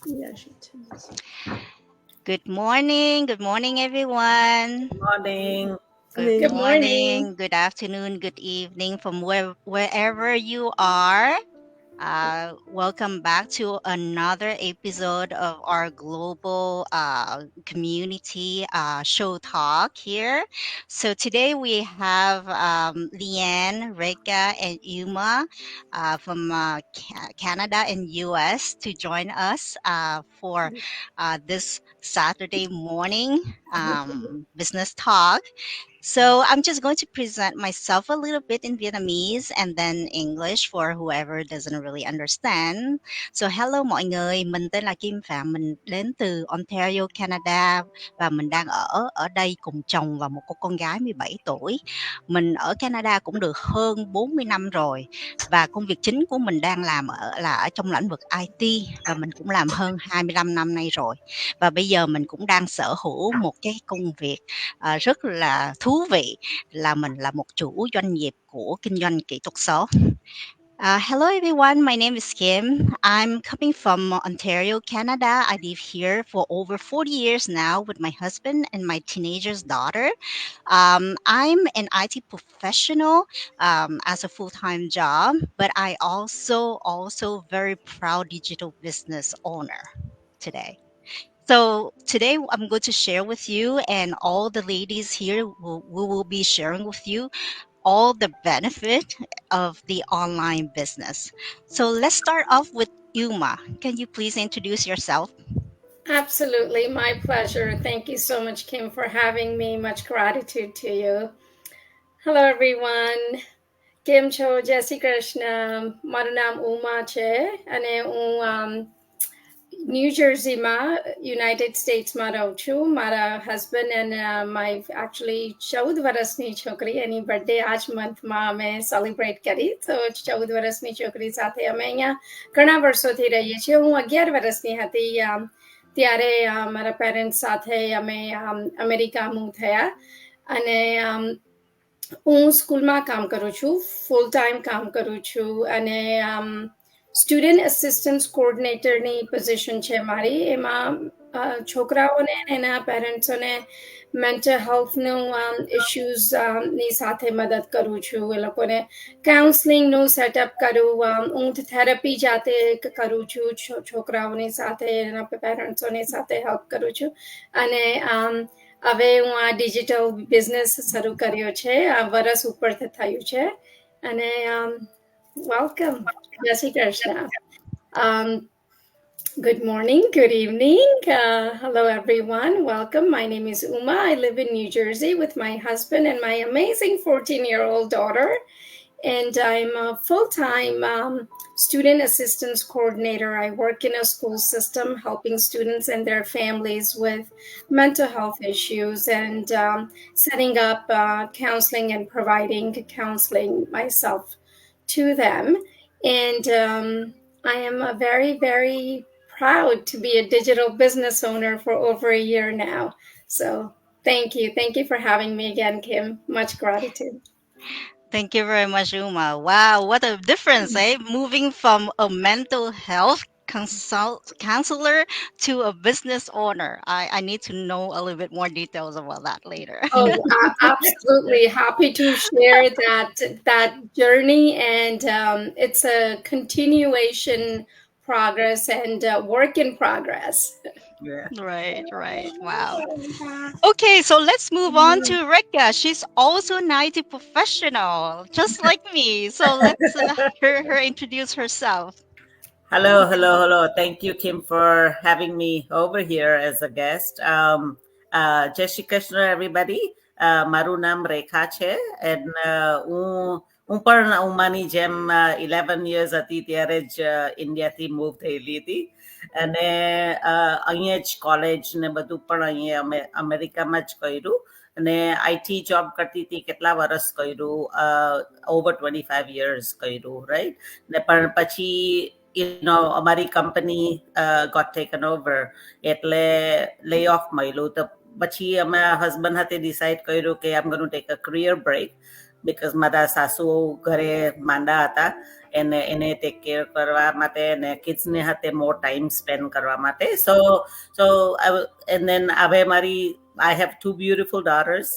Yeah, she tells. Good morning. Good morning, everyone. Morning. Good Morning. Good morning. morning, good afternoon, good evening from wherever you are. Welcome back to another episode of our global community show talk here. So today we have Leanne, Reka, and Uma from Canada and US to join us for this Saturday morning business talk. So I'm just going to present myself a little bit in Vietnamese and then English for whoever doesn't really understand. So hello mọi người, mình tên là Kim Phạm, mình đến từ Ontario, Canada và mình đang ở ở đây cùng chồng và một cô con gái 17 tuổi. Mình ở Canada cũng được hơn 40 năm rồi và công việc chính của mình đang làm là ở trong lĩnh vực IT và mình cũng làm hơn 25 năm nay rồi. Và bây giờ mình cũng đang sở hữu một cái công việc rất là thú vị là mình là một chủ doanh nghiệp của kinh doanh kỹ thuật số. Hello everyone, my name is Kim. I'm coming from Ontario, Canada. I live here for over 40 years now with my husband and my teenager's daughter. I'm an IT professional as a full-time job, but I also very proud digital business owner today. So today I'm going to share with you and all the ladies here we will be sharing with you all the benefit of the online business. So let's start off with Uma. Can you please introduce yourself? Absolutely, my pleasure. Thank you so much, Kim, for having me. Much gratitude to you. Hello, everyone. Kim Cho, Jesse Krishna, મારું નામ ઉમા છે અને હું New Jersey, United States માં રહું છું. મારા husband and my actually 14 વર્ષની છોકરી એની બર્થડે આજ મંથમાં અમે સેલિબ્રેટ કરી. તો 14 વર્ષની છોકરી સાથે અમે અહીંયા ઘણા વર્ષોથી રહીએ છીએ. હું 11 વર્ષની હતી ત્યારે મારા પેરેન્ટ્સ સાથે અમે અમેરિકા મૂવ થયા અને હું સ્કૂલમાં કામ કરું છું, ફૂલ ટાઈમ કામ કરું છું અને સ્ટુડન્ટ અસિસ્ટન્સ કોઓર્ડિનેટરની પોઝિશન છે મારી. એમાં છોકરાઓને એના પેરેન્ટ્સોને મેન્ટલ હેલ્થનું ઇશ્યુઝ ની સાથે મદદ કરું છું. એ લોકોને કાઉન્સલિંગનું સેટઅપ કરું, ઊંઘ થેરપી જાતે કરું છું, છોકરાઓની સાથે એના પેરેન્ટ્સોની સાથે હેલ્પ કરું છું અને હવે હું આ ડિજિટલ બિઝનેસ શરૂ કર્યો છે. આ વરસ ઉપર થયું છે અને વેલકમ. જય Shri Krishna. Um, Good morning, good evening. Hello, everyone. Welcome. My name is Uma. I live in New Jersey with my husband and my amazing 14-year-old daughter. And I'm a full-time student assistance coordinator. I work in a school system helping students and their families with mental health issues and setting up counseling and providing counseling myself to them. And I am a very, very proud to be a digital business owner for over a year now. So thank you. Thank you for having me again, Kim. Much gratitude. Thank you very much, Uma. Wow, what a difference, eh? Moving from a mental health counselor to a business owner. I need to know a little bit more details about that later. Oh, absolutely happy to share that journey, and it's a continuation progress and work in progress. Yeah. Right, right. Wow. Okay, so let's move on to Rekha. She's also an IT professional, just like me. So let's hear her introduce herself. Hello. Thank you, Kim, for having me over here as a guest. Jai Shri Krishna, everybody. મારું નામ રેખા છે and હું પણ ઉમાની જેમ 11 years હતી ત્યારે જ ઇન્ડિયાથી move થયેલી હતી અને અહીંયા જ કોલેજ ને બધું પણ અહીંયા અમે અમેરિકામાં જ કર્યું અને આઈટી જોબ કરતી હતી કેટલા વર્ષ કર્યું ઓવર 25 years કર્યું રાઈટ ને પણ પછી અમારી કંપની got taken over એટલે lay off મળ્યું તો પછી અમે હસબન્ડ હાથે ડિસાઇડ કર્યું કે આમ going to take a career break because મારા સાસુ ઘરે માંદા હતા એને ટેક કેર કરવા માટે અને કિડ્સને હાથે મોર ટાઈમ સ્પેન્ડ કરવા માટે. So and then હવે મારી I have two beautiful daughters.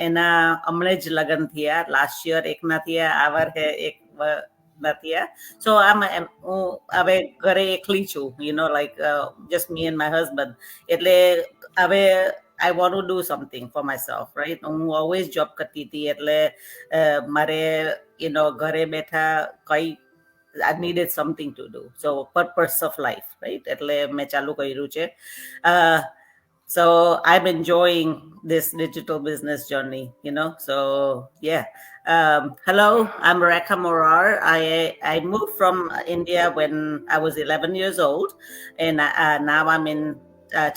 એના હમણે જ લગ્ન થયા લાસ્ટ યર એકના થયા આ વર્ષે એક ના થયા. So હું હવે ઘરે એકલી છું, like just me and my husband. એટલે હવે I want to do something for myself, right? હું always job કરતી હતી એટલે મારે ઘરે બેઠા કઈ I needed something to do. So purpose of life, right? એટલે મેં ચાલુ કર્યું છે. So I'm enjoying this digital business journey, so yeah. Hello, I'm Rekha Morar. I moved from India when I was 11 years old, and now I'm in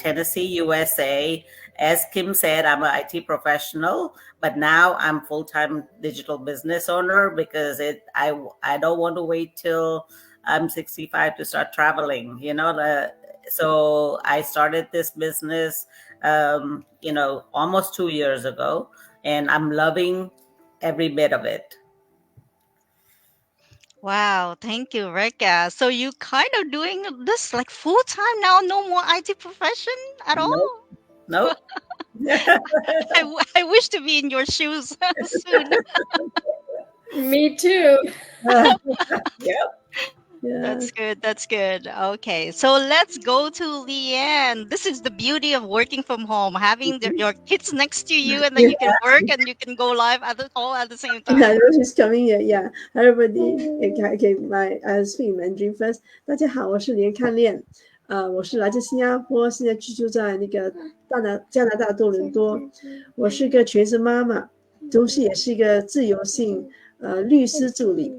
Tennessee, USA. As Kim said, I'm an IT professional, but now I'm full-time digital business owner because I don't want to wait till I'm 65 to start traveling, so I started this business almost 2 years ago, and I'm loving every bit of it. Wow, thank you, Reka. So you kind of doing this like full time now, no more IT profession at Nope. all? Nope. I wish to be in your shoes soon. Me too. Yep. Yeah. That's good. That's good. Okay, so let's go to Leanne. This is the beauty of working from home, having your kids next to you, and then you can work and you can go live all at the same I time. know she's coming here. Yeah, everybody. Okay, I speak Mandarin first. 大家好，我是连看练。我是来自新加坡，现在居住在那个加拿大多伦多。我是个全职妈妈，同时也是一个自由性律师助理。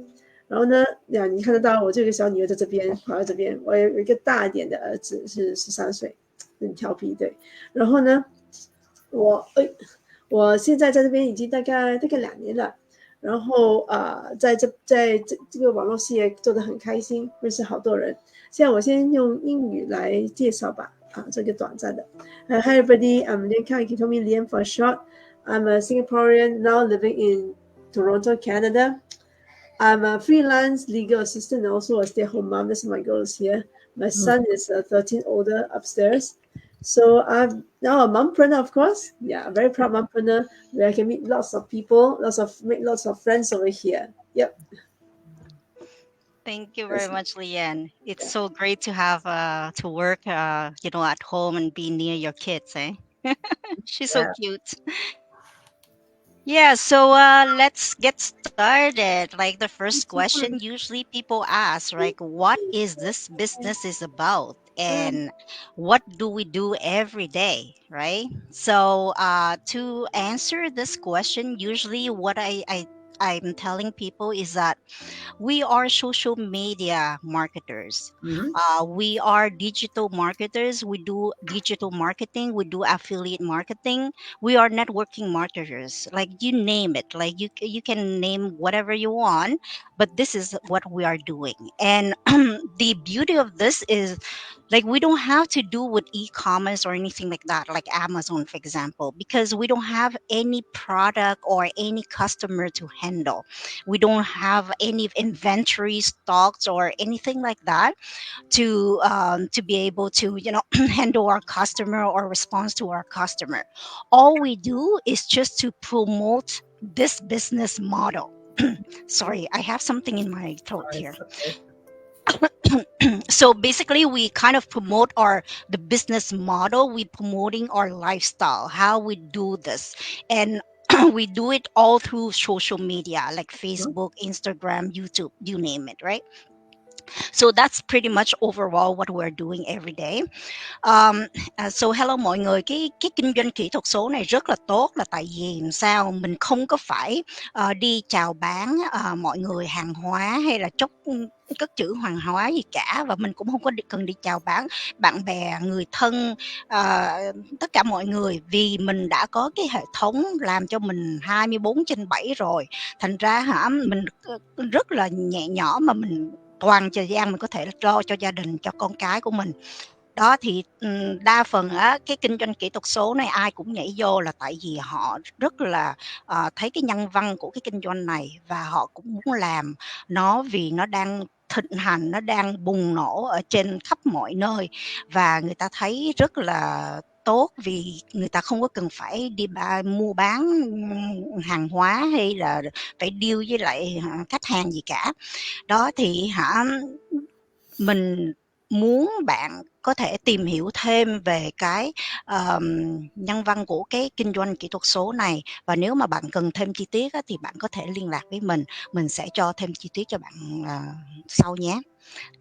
然后呢，你看得到我这个小女儿在这边，跑到这边。我有一个大一点的儿子是13岁，很调皮，对。然后呢，我现在在这边已经大概2年了。然后在这个网络事业做得很开心，认识好多人。现在我先用英语来介绍吧，这个短暂的。Hi everybody, I'm Lian Kai. You can call me Lian for short. I'm a Singaporean now living in Toronto, Canada. I'm a freelance legal assistant and also a stay-at-home mom. That's my goals here. My son is 13 older upstairs. So I'm now a mompreneur, of course. Yeah, a very proud mompreneur where I can meet lots of people, make lots of friends over here. Yep. Thank you very much, Leanne. It's so great to have to work, at home and be near your kids, eh? She's so Yeah. cute. Yeah, so let's get started. Like the first question usually people ask, like, what is this business is about? And what do we do every day, right? So to answer this question, usually what I'm telling people is that we are social media marketers. Mhm. We are digital marketers. We do digital marketing. We do affiliate marketing. We are networking marketers. Like you name it. Like you can name whatever you want, but this is what we are doing. And the beauty of this is like we don't have to do with e-commerce or anything like that, like Amazon, for example, because we don't have any product or any customer to handle. We don't have any inventory stocks or anything like that to be able to handle our customer or respond to our customer. All we do is just to promote this business model. Sorry, I have something in my throat here. Okay. So basically we kind of promote the business model. We promoting our lifestyle, how we do this, and we do it all through social media like Facebook, Instagram, YouTube, you name it, right? So that's pretty much overall what we're doing every day. So hello mọi người, cái kinh doanh kỹ thuật số này rất là tốt là tại vì làm sao mình không có phải đi chào bán mọi người hàng hóa hay là cất trữ hàng hóa gì cả, và mình cũng không có cần đi chào bán bạn bè, người thân, tất cả mọi người, vì mình đã có cái hệ thống làm cho mình 24/7 rồi. Thành ra mình rất là nhẹ nhõm mà mình toàn thời gian mình có thể lo cho gia đình, cho con cái của mình. Đó thì đa phần á, cái kinh doanh kỹ thuật số này ai cũng nhảy vô là tại vì họ rất là thấy cái nhân văn của cái kinh doanh này, và họ cũng muốn làm nó vì nó đang thịnh hành, nó đang bùng nổ ở trên khắp mọi nơi, và người ta thấy rất là tốt vì người ta không có cần phải đi mua bán hàng hóa hay là phải deal với lại khách hàng gì cả. Đó thì mình muốn bạn có thể tìm hiểu thêm về cái nhân văn của cái kinh doanh kỹ thuật số này, và nếu mà bạn cần thêm chi tiết á, thì bạn có thể liên lạc với mình sẽ cho thêm chi tiết cho bạn sau nhé.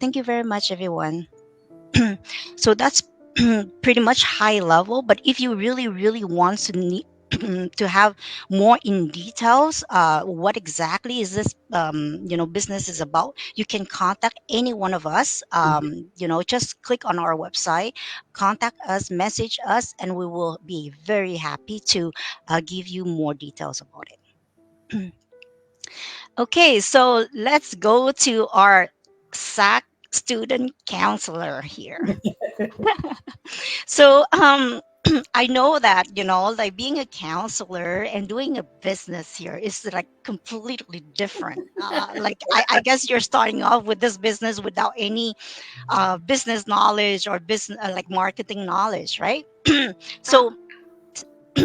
Thank you very much everyone. So that's pretty much high level, but if you really want to need to have more in details what exactly is this business is about, you can contact any one of us. Just click on our website, contact us, message us, and we will be very happy to give you more details about it. Okay, so let's go to our SAC student counselor here. So I know that, like being a counselor and doing a business here is like completely different. Like I guess you're starting off with this business without any business knowledge or business like marketing knowledge, right? So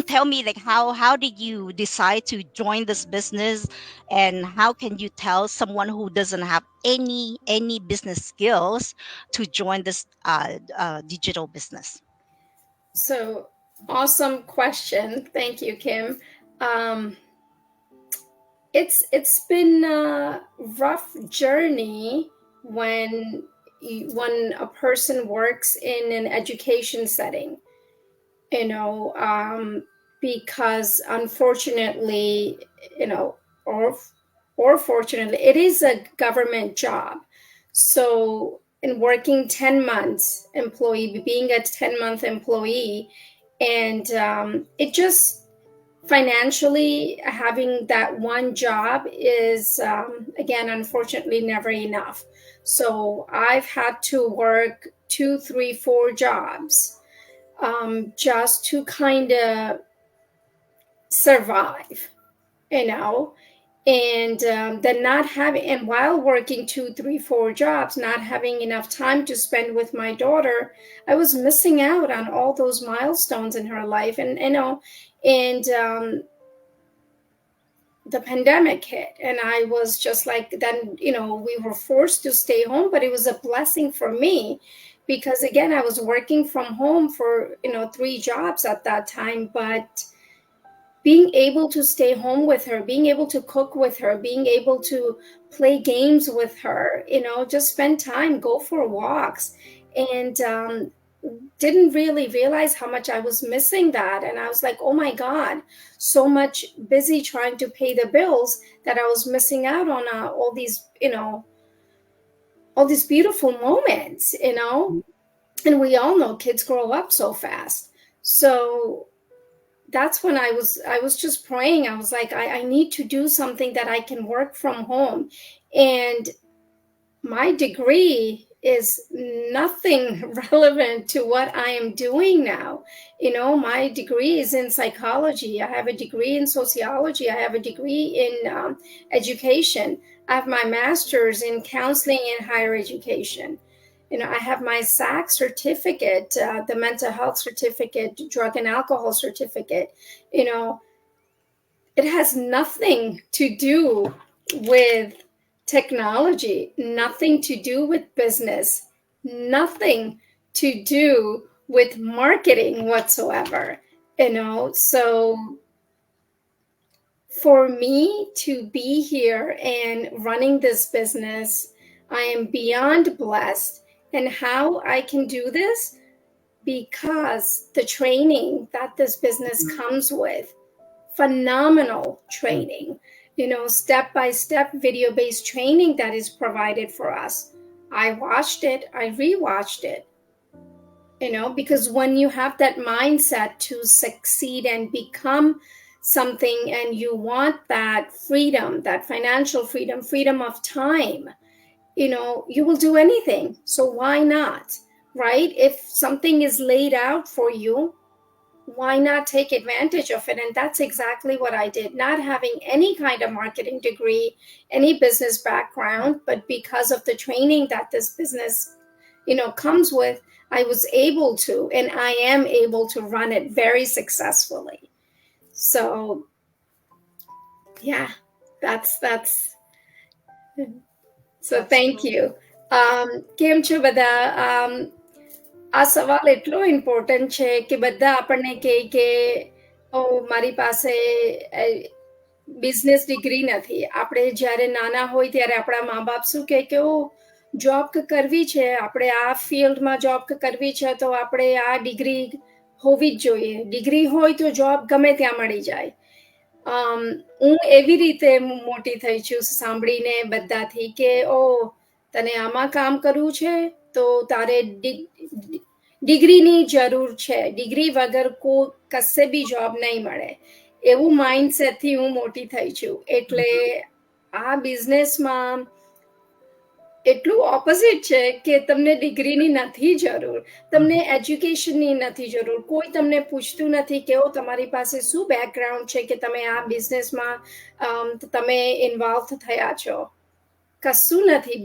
tell me, like how did you decide to join this business, and how can you tell someone who doesn't have any business skills to join this digital business? So awesome question. Thank you, Kim. It's been a rough journey when a person works in an education setting, because unfortunately, or fortunately, it is a government job. So in working 10 months employee, being a 10-month employee, and it just financially having that one job is again, unfortunately, never enough. So I've had to work 2, 3, 4 jobs just to kind of survive, and then not having, and while working 2, 3, 4 jobs, not having enough time to spend with my daughter, I was missing out on all those milestones in her life. And the pandemic hit, and I was just like, then we were forced to stay home, but it was a blessing for me, because again, I was working from home for 3 jobs at that time, but being able to stay home with her, being able to cook with her, being able to play games with her, just spend time, go for walks, and didn't really realize how much I was missing that. And I was like, oh my God, so much busy trying to pay the bills that I was missing out on all these beautiful moments, and we all know kids grow up so fast. So that's when I was just praying. I was like, I need to do something that I can work from home. And my degree is nothing relevant to what I am doing now. My degree is in psychology. I have a degree in sociology. I have a degree in education. I have my master's in counseling and higher education. I have my SAC certificate, the mental health certificate, drug and alcohol certificate. It has nothing to do with technology, nothing to do with business, nothing to do with marketing whatsoever. So for me to be here and running this business, I am beyond blessed. And how I can do this? Because the training that this business comes with, phenomenal training, step-by-step video-based training that is provided for us. I watched it, I rewatched it, because when you have that mindset to succeed and become something, and you want that freedom, that financial freedom of time, you will do anything. So why not? right? If something is laid out for you, why not take advantage of it? And that's exactly what I did. Not having any kind of marketing degree, any business background, but because of the training that this business, comes with, I was able to, and I am able to run it very successfully. So yeah, that's so That's thank cool. you. કેમ છો બધા? આ સવાલ એટલો important છે કે બધા આપણને કે ઓ મારી પાસે બિઝનેસ ડિગ્રી નથી. આપણે જ્યારે નાના હોય ત્યારે આપણા મા બાપ શું કે ઓ જોબ કરવી છે, આપણે આ ફિલ્ડમાં જોબ કરવી છે તો આપણે આ ડિગ્રી હોવી જ જોઈએ. ડિગ્રી હોય તો જોબ ગમે ત્યાં મળી જાય. હું એવી રીતે મોટી થઈ છું સાંભળીને બધાથી કે ઓ તને આમાં કામ કરવું છે તો તારે ડિગ્રીની જરૂર છે. ડિગ્રી વગર કશે બી જોબ નહીં મળે. એવું માઇન્ડસેટથી હું મોટી થઈ છું. એટલે આ બિઝનેસમાં એટલું ઓપોઝિટ છે કે તમને ડિગ્રીની નથી જરૂર, તમને એજ્યુકેશનની નથી જરૂર. કોઈ તમને પૂછતું નથી કે તમારી પાસે શું બેકગ્રાઉન્ડ છે કે તમે આ બિઝનેસમાં તમે ઇન્વોલ્વ થયા છો. કશું નથી.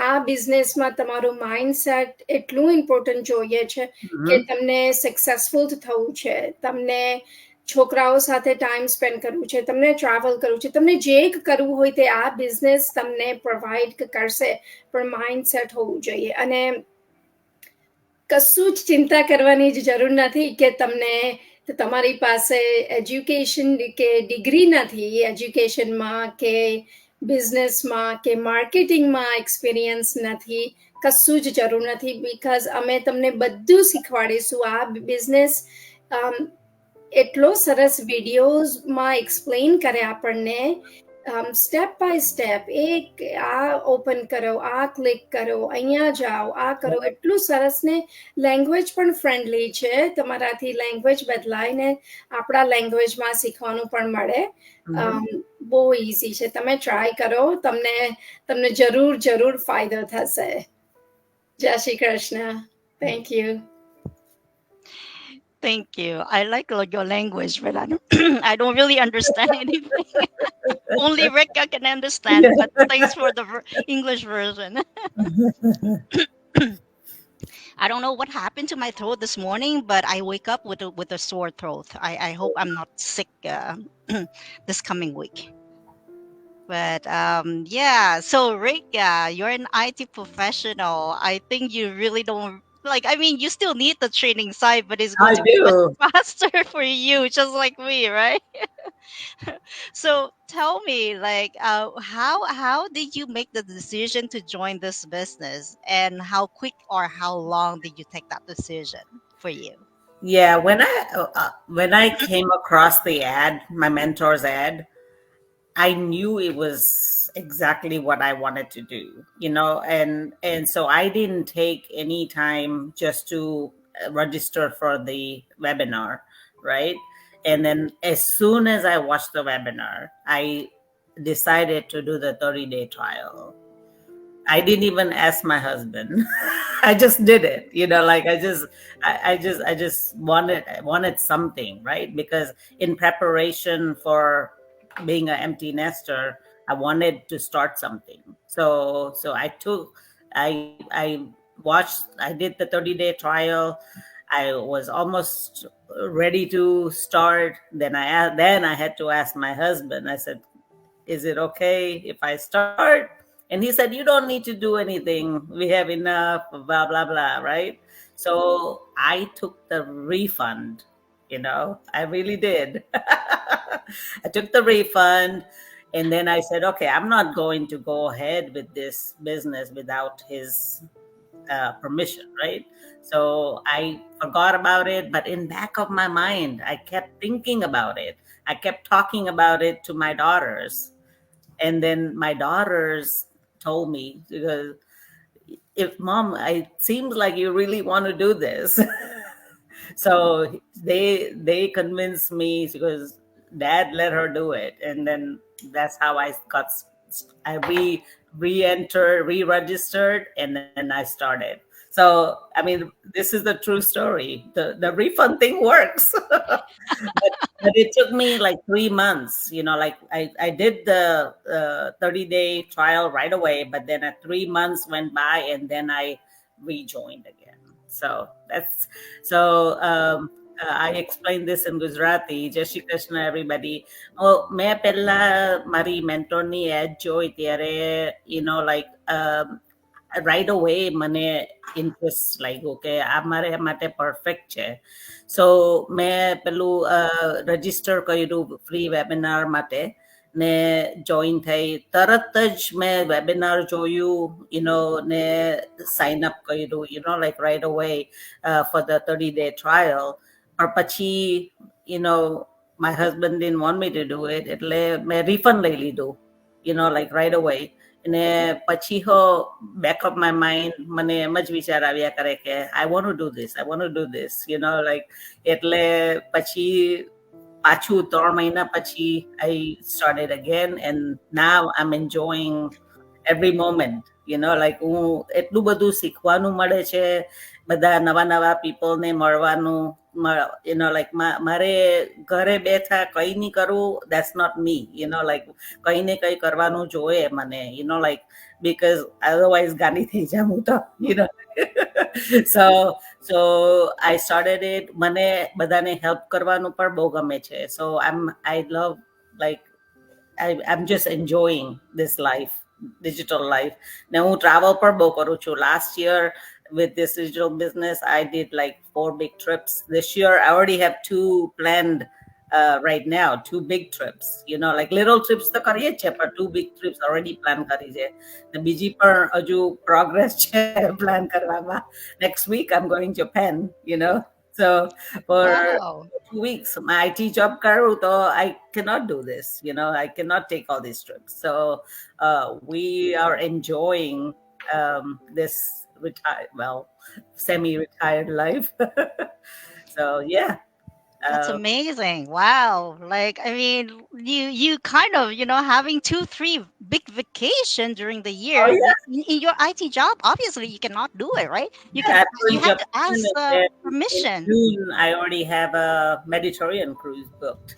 આ બિઝનેસમાં તમારું માઇન્ડસેટ એટલું ઇમ્પોર્ટન્ટ જોઈએ છે કે તમને સક્સેસફુલ થવું છે, તમને છોકરાઓ સાથે ટાઈમ સ્પેન્ડ કરવું છે, તમને ટ્રાવેલ કરવું છે, તમને જે કરવું હોય તે આ બિઝનેસ તમને પ્રોવાઈડ કરશે, પણ માઇન્ડસેટ હોવું જોઈએ. અને કશું જ ચિંતા કરવાની જ જરૂર નથી કે તમારી પાસે એજ્યુકેશન કે ડિગ્રી નથી, એજ્યુકેશનમાં કે બિઝનેસમાં કે માર્કેટિંગમાં એક્સપિરિયન્સ નથી. કશું જ જરૂર નથી. બીકોઝ અમે તમને બધું શીખવાડીશું. આ બિઝનેસ એટલો સરસ વિડીયોઝમાં એક્સપ્લેન કરે આપણને, સ્ટેપ બાય સ્ટેપ. આ ઓપન કરો, આ ક્લિક કરો, અહીંયા જાઓ, આ કરો. એટલું સરસ ને લેંગ્વેજ પણ ફ્રેન્ડલી છે. તમારાથી લેંગ્વેજ બદલાઈને આપણા લેંગ્વેજમાં શીખવાનું પણ મળે. બહુ ઈઝી છે. તમે ટ્રાય કરો, તમને જરૂર ફાયદો થશે. જય Shri Krishna. Thank you. Thank you. I like your language, but I don't really understand anything. Only Rika can understand, but thanks for the English version. I don't know what happened to my throat this morning, but I wake up with a sore throat. I hope I'm not sick this coming week. But yeah, so Rick, you're an IT professional. I think you really don't like. I mean, you still need the training side, but it's going I to be much do. faster for you, just like me, right? So tell me, like, how did you make the decision to join this business, and how quick or how long did you take that decision for you? Yeah, when I came across the ad, my mentor's ad, I knew it was exactly what I wanted to do, and so I didn't take any time just to register for the webinar, right? And then as soon as I watched the webinar, I decided to do the 30-day trial. I didn't even ask my husband. I just did it. Like I just wanted something, right? Because in preparation for being an empty nester, I wanted to start something. So I did the 30-day trial. I was almost ready to start. Then I had to ask my husband. I said, "Is it okay if I start?" And he said, "You don't need to do anything. We have enough, blah, blah, blah," right? So I took the refund, I really did. I took the refund, and then I said, okay, I'm not going to go ahead with this business without his permission, right? So I forgot about it, but in back of my mind, I kept thinking about it. I kept talking about it to my daughters. And then my daughters told me, because if Mom, it seems like you really want to do this. So they convinced me, because Dad let her do it. And then that's how I re-registered, and then I started. So, I mean, this is the true story. The refund thing works. But it took me like 3 months, like I did the 30-day trial right away, but then 3 months went by and then I rejoined again. So that's so I explained this in Gujarati. Jai Shri Krishna, everybody. Oh, મેં પહેલા મારી mentorની ad જોઈ ત્યારે, like right away મને interest લાગ્યો કે આ મારે માટે પરફેક્ટ છે. સો મેં પેલું રજીસ્ટર કર્યું ફ્રી વેબિનાર માટે ને જોઈન થઈ. તરત જ મેં વેબિનાર જોયું, ને સાઇન અપ કર્યું, like right away for the 30-day trial. પણ પછી my husband didn't want me to do it, એટલે મેં રિફંડ લઈ લીધું, like right away. અને પછી back of my mind મને એમ જ વિચાર આવ્યા કરે કે I want to do this, like એટલે પછી પાછું 3 મહિના પછી I started again and now I'm enjoying every moment, like હું એટલું બધું શીખવાનું મળે છે, બધા નવા people ને મળવાનું, like મારે ઘરે બેઠા કઈ નહીં કરવું, that's not me, like કઈ ને કઈ કરવાનું જોઈએ મને, like because otherwise ગાંડી થઈ જાઉં હું તો, so I started it. મને બધાને help કરવાનું પણ બહુ ગમે છે. So I love, like I'm just enjoying this life, digital life. Now હું travel પર બહુ કરું છું. Last year with this digital business I did like 4 big trips. This year I already have 2 planned right now, 2 big trips, like little trips તો કરીએ છે, but 2 big trips already plan કરી છે. ને બીજી પણ હજુ progress છે plan કરવામાં. Next week I'm going to Japan, so for Wow. 2 weeks my IT job karu, so I cannot do this, I cannot take all these trips. So we are enjoying this semi-retired life. So yeah. That's amazing. Wow. Like, I mean, you kind of, having 2-3 big vacation during the year. Oh, yeah. In your IT job, obviously you cannot do it, right? Yeah, You have to Japan, ask and then permission. in June I already have a Mediterranean cruise booked.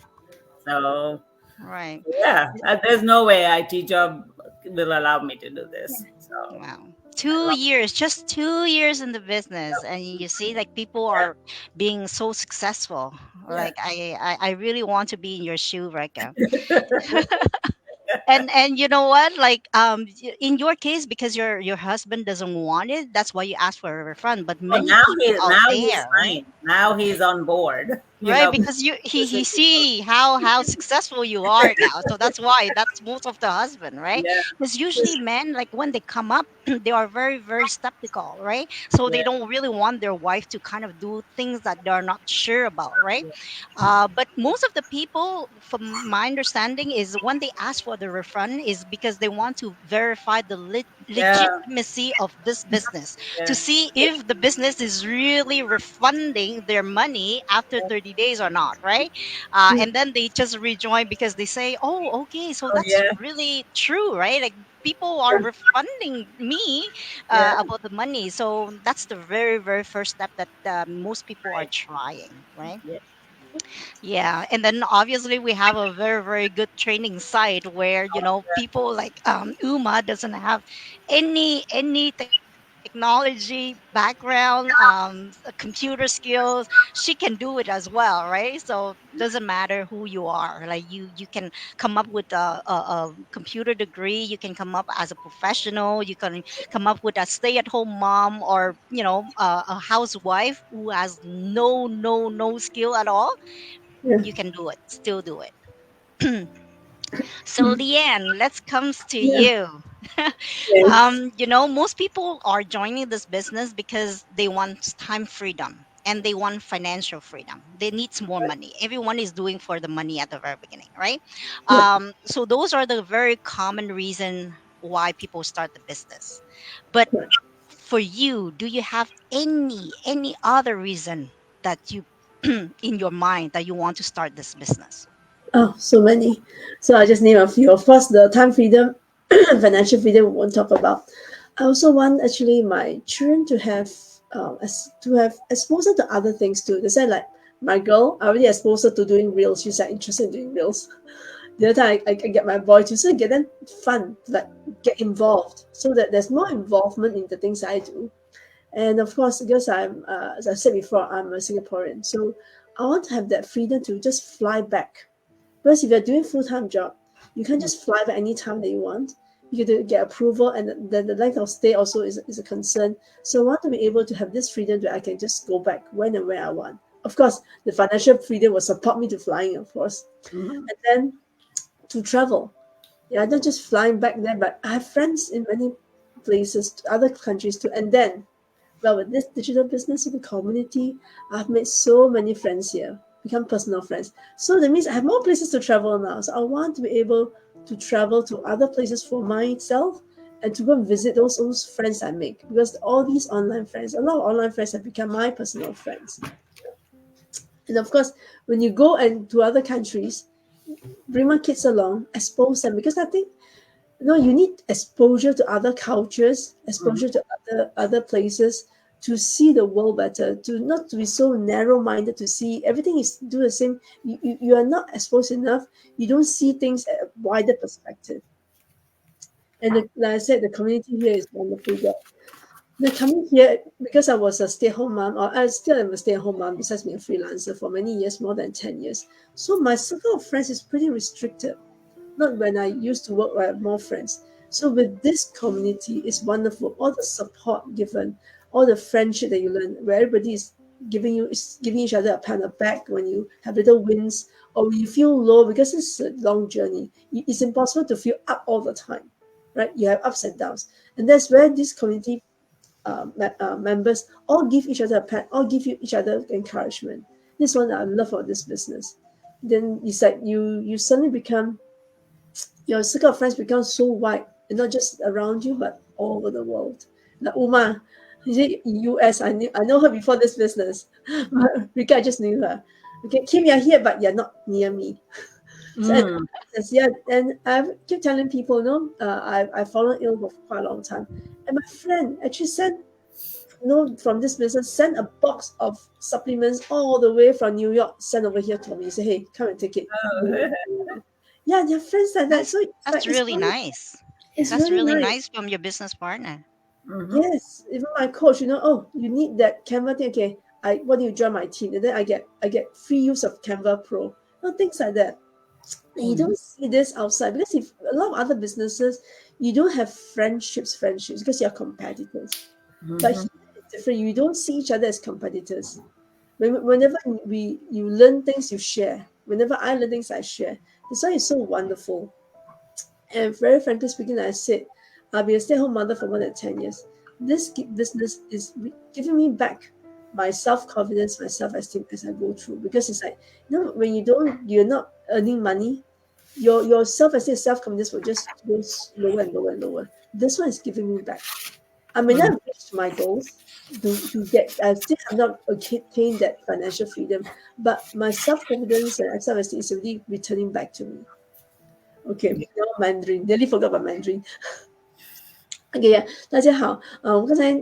So Right. yeah, there's no way IT job will allow me to do this. So Wow. 2 years, just 2 years in the business, and you see like people are being so successful. Like I really want to be in your shoe, Reka. And you know what, like in your case, because your husband doesn't want it, that's why you ask for a refund. But many people out he's there, right? fine. Now he's on board. Right, because he see how successful you are now, so that's most of the husband, right? Yeah. Because usually men, like when they come up, they are very very skeptical, right? So they Yeah. don't really want their wife to kind of do things that they're not sure about, right? But most of the people, from my understanding, is when they ask for the refund is because they want to verify the Yeah. legitimacy of this business, Yeah. to see if the business is really refunding their money after 30 days or not, right? And then they just rejoin because they say, oh, okay, so that's yeah. really true, right? Like people are refunding me Yeah. about the money. So that's the very very first step that most people are trying, right? Yeah. Yeah, and then obviously we have a very very good training site where people like Uma doesn't have any technology background, computer skills. She can do it as well, right? So doesn't matter who you are. Like you can come up with a computer degree. You can come up as a professional. You can come up with a stay-at-home mom, or a housewife who has no skill at all. Yeah. You can do it. Still do it. So Leanne, let's comes to Yeah. you. Yes. Most people are joining this business because they want time freedom and they want financial freedom. They need some more money. Everyone is doing for the money at the very beginning, right? Yeah. So those are the very common reason why people start the business. But Right. for you, do you have any other reason that you in your mind that you want to start this business? Oh, so many. So I just name a few. Of course, the time freedom, financial freedom we won't talk about. I also want actually my children to have exposure to other things too. They say like my girl, I already exposed her to doing reels. She's like interested in doing reels. The other time I get my boy to get them fun, like get involved, so that there's more involvement in the things I do. And of course, because as I said before, I'm a Singaporean, so I want to have that freedom to just fly back. Because if you're doing full-time job, you can't just fly back anytime that you want. You get to get approval, and the length of stay also is a concern. So I want to be able to have this freedom that I can just go back when and where I want. Of course, the financial freedom will support me to flying, of course. Mm-hmm. And then to travel. Yeah, not just flying back there, but I have friends in many places, other countries too. And then, well, with this digital business, with the community, I've made so many friends here, become personal friends. So that means I have more places to travel now. So I want to be able to travel to other places for myself and to go and visit those friends I make, because all these online friends, a lot of online friends have become my personal friends. And of course, when you go and to other countries, bring my kids along, expose them, because I think you need exposure to other cultures, exposure to other places, to see the world better, to not to be so narrow-minded, to see everything is do the same. You are not exposed enough. You don't see things at a wider perspective. And like I said, the community here is wonderful. The coming here, because I was a stay-at-home mom, or I still am a stay-at-home mom, besides being a freelancer for many years, more than 10 years. So my circle of friends is pretty restricted. Not when I used to work, where I have more friends. So with this community, it's wonderful. All the support given, all the friendship that you learn, where everybody is giving each other a pat on the back when you have little wins, or when you feel low, because it's a long journey. It's impossible to feel up all the time, right? You have ups and downs, and that's where this community members all give each other a pat, all give each other encouragement. This one I love about this business. Then it's like you suddenly become, your circle of friends becomes so wide, and not just around you, but all over the world. Like Uma, is it US? I know her before this business. Rika, I just knew her. Okay, Kim, you're here, but you're not near me. So, yeah, and I keep telling people, I've followed Il for quite a long time, and my friend actually sent, from this business, sent a box of supplements all the way from New York, sent over here to me. Say, hey, come and take it. Yeah, they're friends like that. So That's it's really nice. it's That's really really nice. nice from your business partner. Mm-hmm. Yes, even my coach, oh, you need that Canva thing. Okay, what do you join my team? And then I get free use of Canva Pro. Things like that. And you don't see this outside, because if a lot of other businesses, you don't have friendships because you're competitors. But here it's different. You don't see each other as competitors. Whenever you learn things, you share. Whenever I learn things, I share. That's why it's so wonderful. And very frankly speaking, like I said, I've been a stay-at-home mother for more than 10 years. This business is giving me back my self-confidence, my self-esteem as I go through. Because it's like, when you're not earning money, your self-esteem, self-confidence will just go lower and lower and lower. This one is giving me back. I may not have reached my goals to get, I still have not attained that financial freedom, but my self-confidence and self-esteem is already returning back to me. Okay, now Mandarin, nearly forgot about Mandarin. OK 呀，大家好，我刚才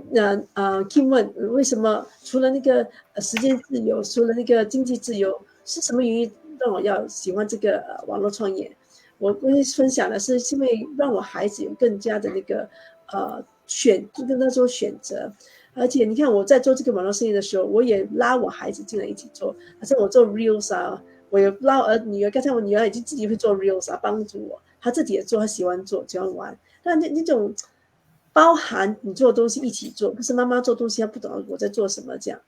Kim 问为什么除了那个时间自由，除了那个经济自由，是什么原因让我要喜欢这个网络创业？我会分享的是因为让我孩子有更加的那个就跟他说选择，而且你看我在做这个网络生意的时候，我也拉我孩子进来一起做，好像我做 reels 啊，我有拉女儿，刚才我女儿已经自己会做 reels 啊，帮助我，她自己也做，她喜欢做，喜欢玩，但那种。包含你做的东西一起做，不是妈妈做东西，她不懂我在做什么，这样。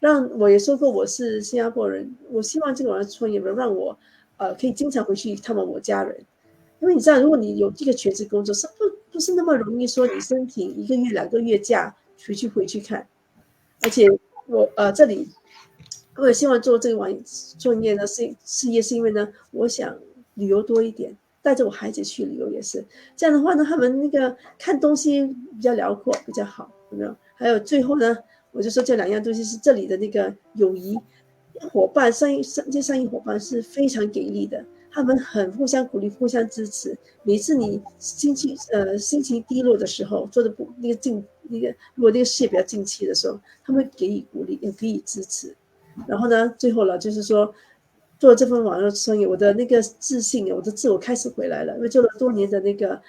让我也说过我是新加坡人，我希望这个网络创业让我可以经常回去探望我家人，因为你知道，如果你有这个全职工作，是不是那么容易说你申请1个月、2个月假回去看。而且我这里我也希望做这个网创业的事业，是因为呢，我想旅游多一点。带着我孩子去旅游也是这样的话呢，他们那个看东西比较辽阔，比较好，有没有？还有最后呢，我就说这2样东西是这里的那个友谊伙伴，这些商业伙伴是非常给力的，他们很互相鼓励、互相支持。每次你心情低落的时候，做的不那个如果那个事业比较近期的时候，他们会给予鼓励，也给予支持。然后呢，最后了就是说，做这份网络生意，我的那个自信，我的自我开始回来了。因为做了多年的那个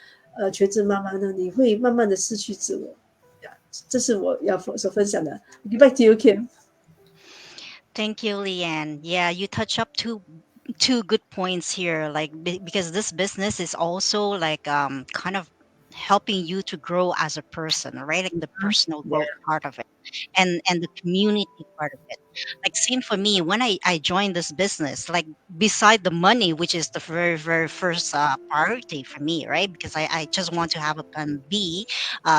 全职妈妈呢，你会慢慢的失去自我。这是我要所分享的。Get back to you, Kim. Thank you, Leanne. Yeah, you touch up two good points here. Like because this business is also like kind of helping you to grow as a person, right? Like the personal growth Yeah. part of it, and the community part of it. Like same for me when I joined this business. Like beside the money, which is the very first priority for me, right? Because I just want to have a plan B,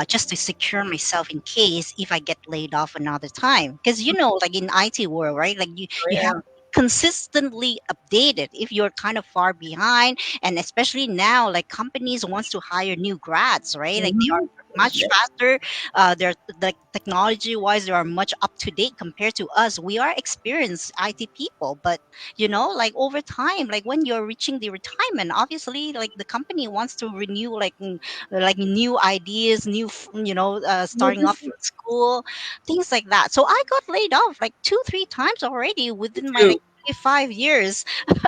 just to secure myself in case if I get laid off another time. Because like in IT world, right? Like Oh, you have yeah. to be consistently updated if you're kind of far behind, and especially now, like companies wants to hire new grads, right? Like they are much Yeah. faster. They're like technology wise, they are much up to date compared to us. We are experienced IT people, but like over time, like when you're reaching the retirement, obviously, like the company wants to renew like new ideas, starting off from school, things like that. So I got laid off like 2 3 times already Me within my too. like 5 years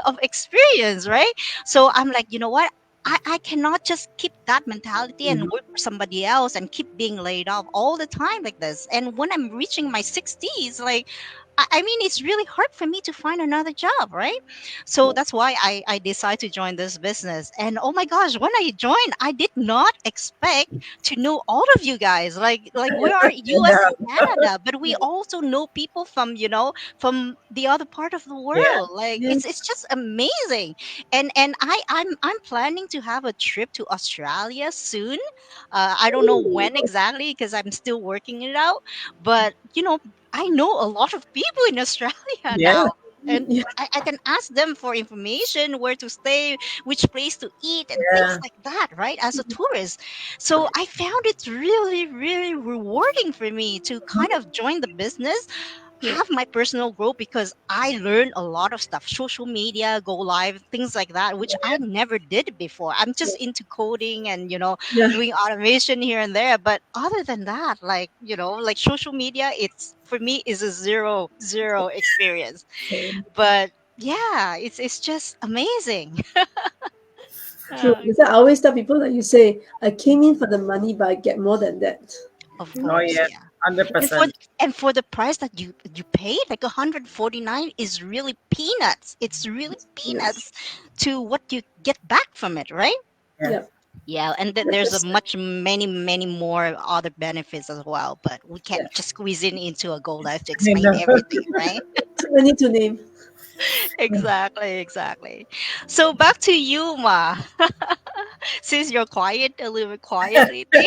of experience, right? So I'm like, you know what, I cannot just keep that mentality and work for somebody else and keep being laid off all the time like this. And when I'm reaching my 60s, like, I mean, it's really hard for me to find another job, right? So Yeah. that's why I decided to join this business. And oh my gosh, when I joined, I did not expect to know all of you guys. Like we are US Yeah. and Canada, but we also know people from, from the other part of the Yeah. world. Like Yeah. it's just amazing. And I'm planning to have a trip to Australia soon. I don't know when exactly because I'm still working it out. But I know a lot of people in Australia Yeah. now. And Yeah. I can ask them for information, where to stay, which place to eat, and things Yeah. like that, right? As a tourist. So I found it really, really rewarding for me to kind of join the business, Yeah. have my personal growth, because I learned a lot of stuff, social media, go live, things like that, which I never did before. I'm just into coding and, Yeah. doing automation here and there. But other than that, like social media, it's for me is a zero experience. Same. But yeah, it's just amazing. True. Uh, Because I always tell people that you say, I came in for the money, but I get more than that. of Oh, course, yeah. yeah. And for 100%. and for the price that you pay, like 149 is really peanuts. It's really Yes. peanuts to what you get back from it, right? Yeah. Yeah. Yeah, and then there's a 100%. much many more other benefits as well, but we Yeah. can't just squeeze in into a Go Live to I explain know. everything, right? Too many to name. Exactly. So back to you, Ma. Since you're quiet, a little bit quiet lately.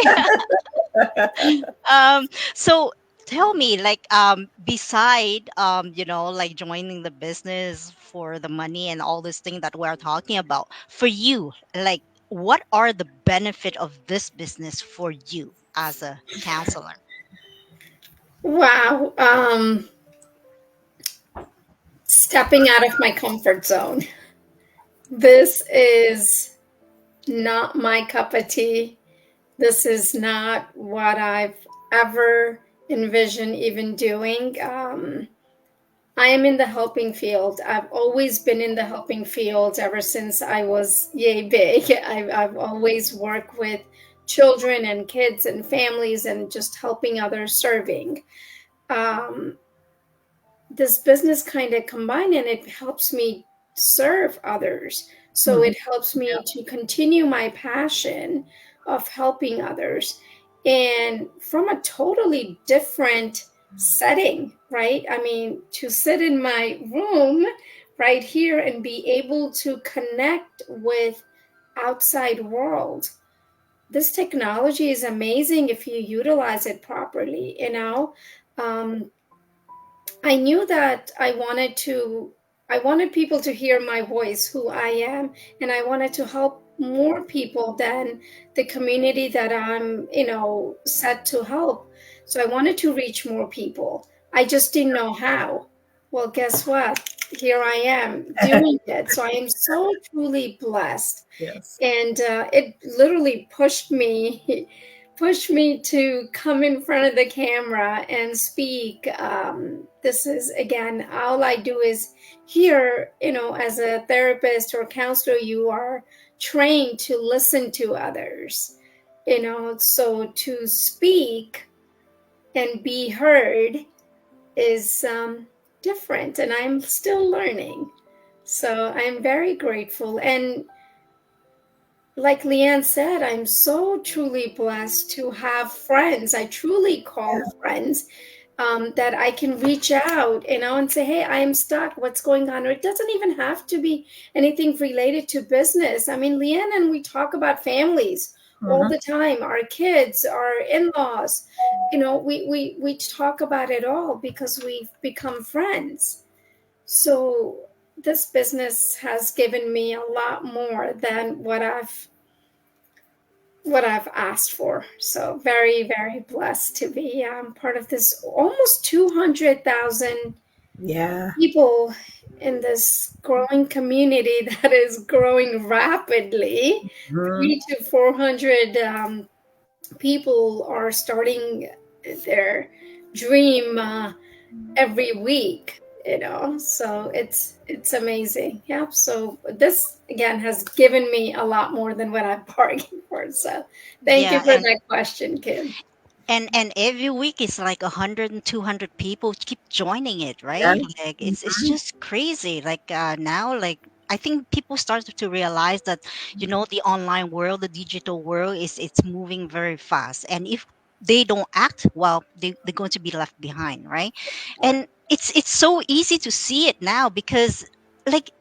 um so tell me, like, beside like joining the business for the money and all this thing that we're talking about, for you, like, what are the benefit of this business for you as a counselor? Wow. Stepping out of my comfort zone. This is not my cup of tea. This is not what I've ever envisioned even doing. I am in the helping field. I've always been in the helping field ever since I was yay big. I've always worked with children and kids and families and just helping others, serving. Um, this business kind of combined, and it helps me serve others. So it helps me to continue my passion of helping others, and from a totally different setting, right? I mean, to sit in my room right here and be able to connect with outside world. This technology is amazing if you utilize it properly. um, I knew that I wanted people to hear my voice, who I am, and I wanted to help more people than the community that I'm, set to help. So I wanted to reach more people. I just didn't know how. Well, guess what? here I am doing it. So I am so truly blessed. Yes. And it literally pushed me to come in front of the camera and speak. This is, again, all I do is here, as a therapist or counselor, you are trained to listen to others, so to speak and be heard is different, and I'm still learning. So I'm very grateful. And like Leanne said, I'm so truly blessed to have friends. I truly call friends that I can reach out, and say, hey, I'm stuck. What's going on? Or it doesn't even have to be anything related to business. I mean, Leanne and we talk about families all the time, our kids, our in-laws. We talk about it all because we've become friends. So this business has given me a lot more than what I've asked for. So very, very blessed to be part of this almost 200,000 people in this growing community that is growing rapidly. 300 to 400 people are starting their dream every week. So it's amazing. Yeah. So this again has given me a lot more than what I bargained for. So thank you Yeah, for that question, Kim. and every week it's like 100 and 200 people keep joining it, Yeah. right? Like it's just crazy. Like now, like I think people start to realize that the online world, the digital world is it's moving very fast, and if they don't act well, they're going to be left behind, right? And it's so easy to see it now because like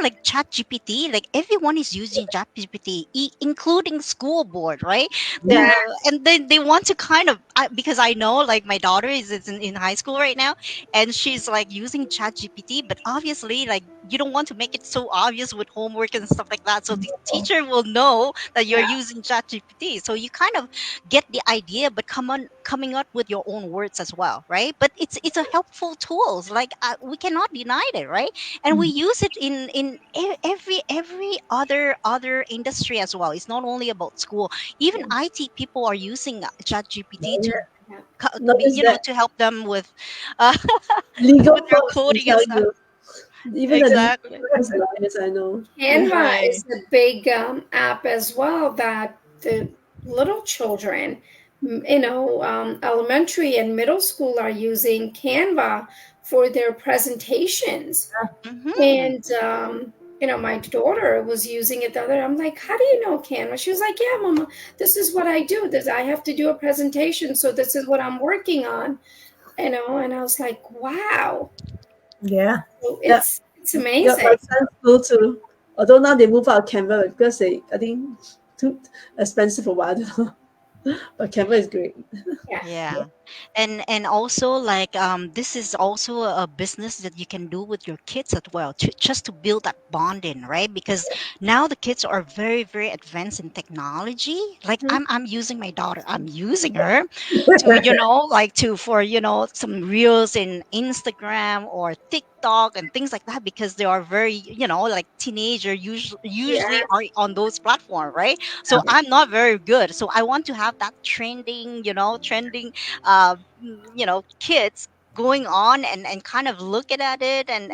like chat gpt, like everyone is using chat gpt, including school board, right? Yeah. And then they want to kind of because I know like my daughter is in high school right now, and she's like using chat gpt, but obviously like you don't want to make it so obvious with homework and stuff like that, so the teacher will know that you're using chat gpt, so you kind of get the idea, but coming up with your own words as well, right? But it's a helpful tools, like we cannot deny it, right? And we use it in every other industry as well. It's not only about school. Even IT people are using ChatGPT to Yeah. Notice that to help them with uh, legal with their folks will coding and tell stuff. you, even the legal Exactly. folks are lawyers, I know. Canva Right. is a big app as well that the little children, elementary and middle school are using Canva for their presentations. Hmm. And my daughter was using it the other. I'm like, how do you know Canva? She was like, yeah, Mama, this is what I do. This I have to do a presentation, so this is what I'm working on. And I was like, wow. Yeah. So Yeah, it's yeah, amazing. my son's school too. Although now they move out of Canva because I think too expensive for what I don't know. But Canva is great. Yeah. Yeah. And also like this is also a business that you can do with your kids as well, just to build that bonding, right? Because now the kids are very, very advanced in technology. Like I'm using my daughter, I'm using her to like to for some reels in Instagram or TikTok and things like that, because they are very like teenager usually are Yes. on those platforms, right? So I'm not very good, so I want to have that trending kids going on and kind of looking at it and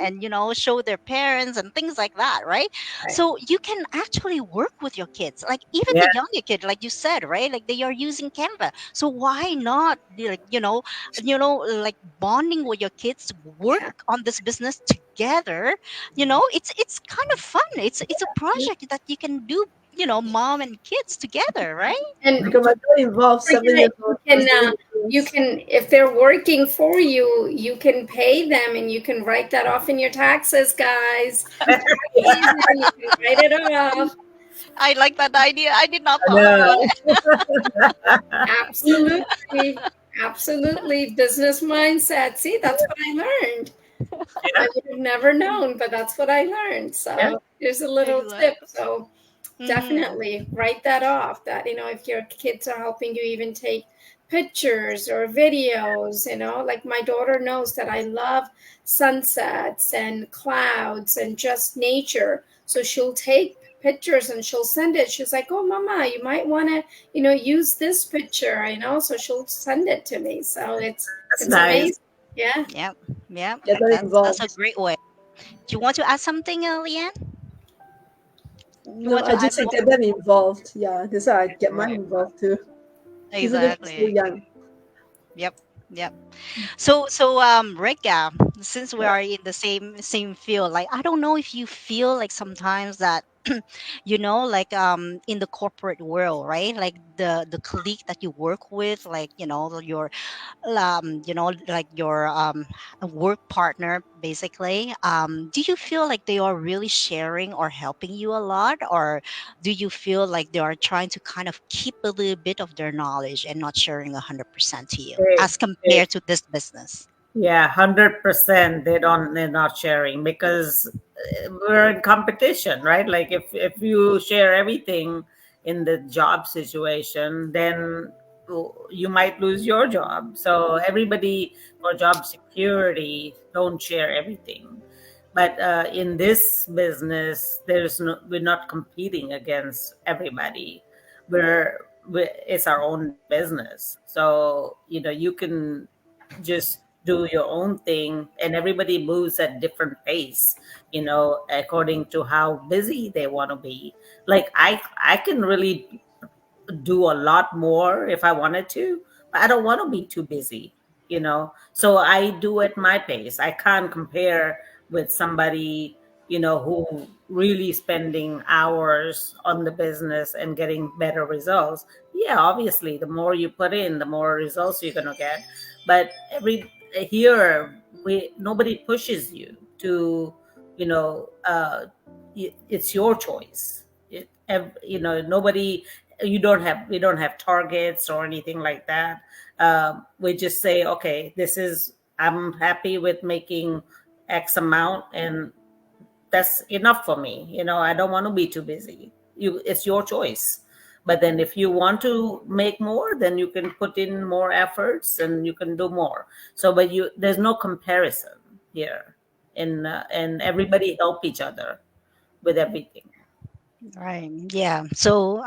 show their parents and things like that, right? Right. So you can actually work with your kids, like even Yeah. the younger kid, like you said, right? Like they are using Canva, so why not like like bonding with your kids to work Yeah. on this business together. It's kind of fun. It's a project that you can do, mom and kids together, right? And Because my daughter involved forget 7 years it. old, she was doing the You rules. can, if they're working for you, you can pay them and you can write that off in your taxes, guys. Easy. You can write it off. I like that idea. I did not I thought know. about it. Absolutely. Absolutely. Business mindset. See, that's what I learned. I would have never known, but that's what I learned. Yeah. So here's a little tip. Exactly. So Hmm. definitely write that off. That, if your kids are helping you even take pictures or videos, like my daughter knows that I love sunsets and clouds and just nature. So she'll take pictures and she'll send it. She's like, "Oh, mama, you might want to, use this picture," so she'll send it to me. So That's it's nice. amazing. Yeah. Yep, yep. Get them That's a involved. great way. Do you want to add something, Leanne? You No, want to I add just said more? get them involved. Yeah, that's why I get mine Right. involved too, even though she's still Exactly. young. Yep. Yep. So Rika, since we Yeah. are in the same field, like I don't know if you feel like sometimes that like in the corporate world, right? Like the colleague that you work with, like your like your work partner basically, do you feel like they are really sharing or helping you a lot, or do you feel like they are trying to kind of keep a little bit of their knowledge and not sharing 100% to you They, as they, compared to this business? yeah, 100%. They're not sharing because we're in competition, right? Like if you share everything in the job situation, then you might lose your job. So everybody, for job security, don't share everything. But in this business, we're not competing against everybody. It's our own business. So you can just do your own thing, and everybody moves at different pace, according to how busy they want to be. Like I can really do a lot more if I wanted to, but I don't want to be too busy. So I do at my pace. I can't compare with somebody, who really spending hours on the business and getting better results. Yeah, obviously, the more you put in, the more results you're going to get. But here, nobody pushes you to, you know, uh, it's your choice. Nobody, we don't have targets or anything like that. We just say, okay, I'm happy with making X amount, and that's enough for me. I don't want to be too busy. It's your choice. But then if you want to make more, then you can put in more efforts and you can do more. So but there's no comparison here, and everybody help each other with everything. Right. Yeah. So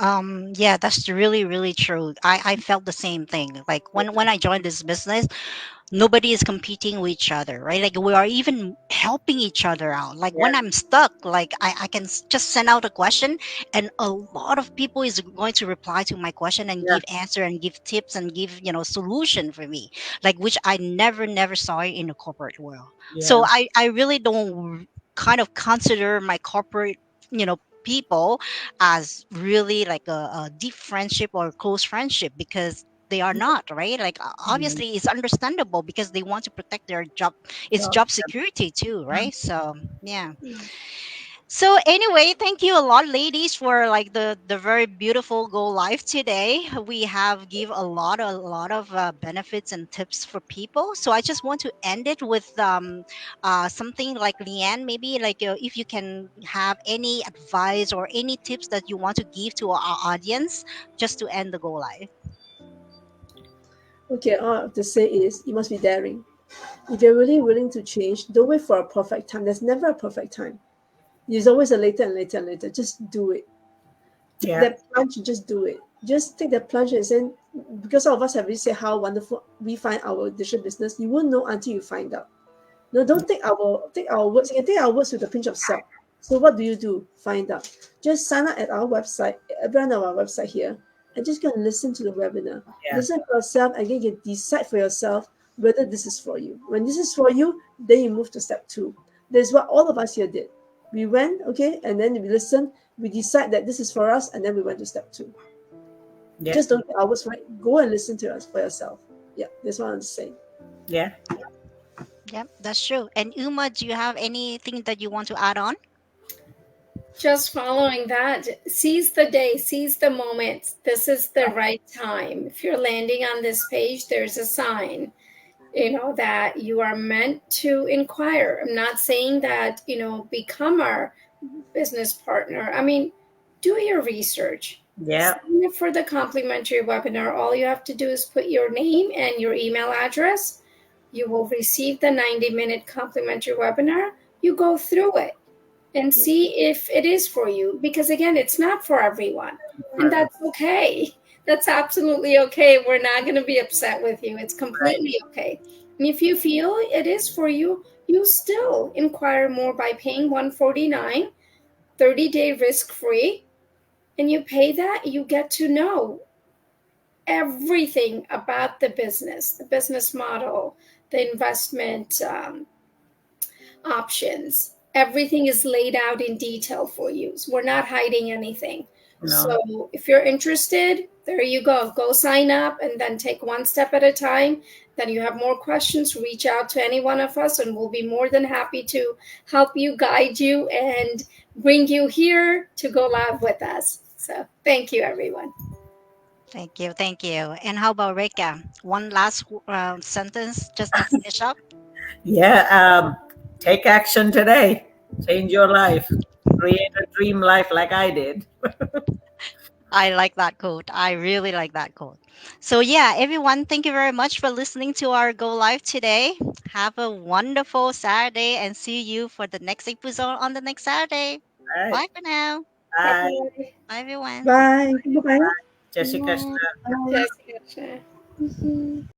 yeah, that's really, really true. I felt the same thing. Like when I joined this business, nobody is competing with each other, right? Like we are even helping each other out. Like Yeah, when I'm stuck, like I can just send out a question, and a lot of people is going to reply to my question and yeah, give answer and give tips and give solution for me, like which I never saw it in the corporate world. So yeah, I really don't kind of consider my corporate people as really like a deep friendship or close friendship, because they are not, right? Like yeah. obviously it's understandable because they want to protect their job, it's So, job security too, right? So yeah. So anyway, thank you a lot, ladies, for like the very beautiful go live today. We have give a lot of benefits and tips for people. So I just want to end it with something like Leanne, maybe like if you can have any advice or any tips that you want to give to our audience, just to end the go live. Okay, all I have to say is you must be daring. If you're really willing to change, don't wait for a perfect time. There's never a perfect time. There's always a later and later and later. Just do it. Take yeah, that plunge and just do it. Just take that plunge and say, because all of us have really said how wonderful we find our digital business. You won't know until you find out. No, don't take our words. You can take our words with a pinch of salt. So what do? Find out. Just sign up at our website, everyone on our website here, and just go and listen to the webinar. yeah, Listen for yourself, and then you can decide for yourself whether this is for you. When this is for you, then you move to step two. That's what all of us here did. We went, okay, and then we listened. We decide that this is for us, and then we went to step two. yeah, Just don't take our words for it. Go and listen to us for yourself. Yeah, that's what I'm saying. yeah. Yeah, that's true. And Uma, do you have anything that you want to add on? Just following that, seize the day, seize the moment. This is the right time. If you're landing on this page, there's a sign, that you are meant to inquire. I'm not saying that, become our business partner. I mean, do your research, Yeah. Sign up for the complimentary webinar. All you have to do is put your name and your email address. You will receive the 90-minute complimentary webinar. You go through it and see if it is for you. Because again, it's not for everyone. And that's okay. That's absolutely okay. We're not going to be upset with you. It's completely okay. And if you feel it is for you, you still inquire more by paying $149, 30-day risk-free. And you pay that, you get to know everything about the business model, the investment options. Everything is laid out in detail for you. So we're not hiding anything. No. So if you're interested, there you go. Go sign up and then take one step at a time. Then you have more questions, reach out to any one of us and we'll be more than happy to help you, guide you, and bring you here to go live with us. So thank you, everyone. Thank you. Thank you. And how about Rika? One last sentence just to finish up. Yeah. Take action today. Change your life. Create a dream life like I did. I like that quote. I really like that quote. So, yeah, everyone, thank you very much for listening to our Go Live today. Have a wonderful Saturday and see you for the next episode on the next Saturday. All right. Bye for now. Bye. Bye-bye. Bye, everyone. Bye. Bye-bye. Jessica. Bye. Jessica. Mhm.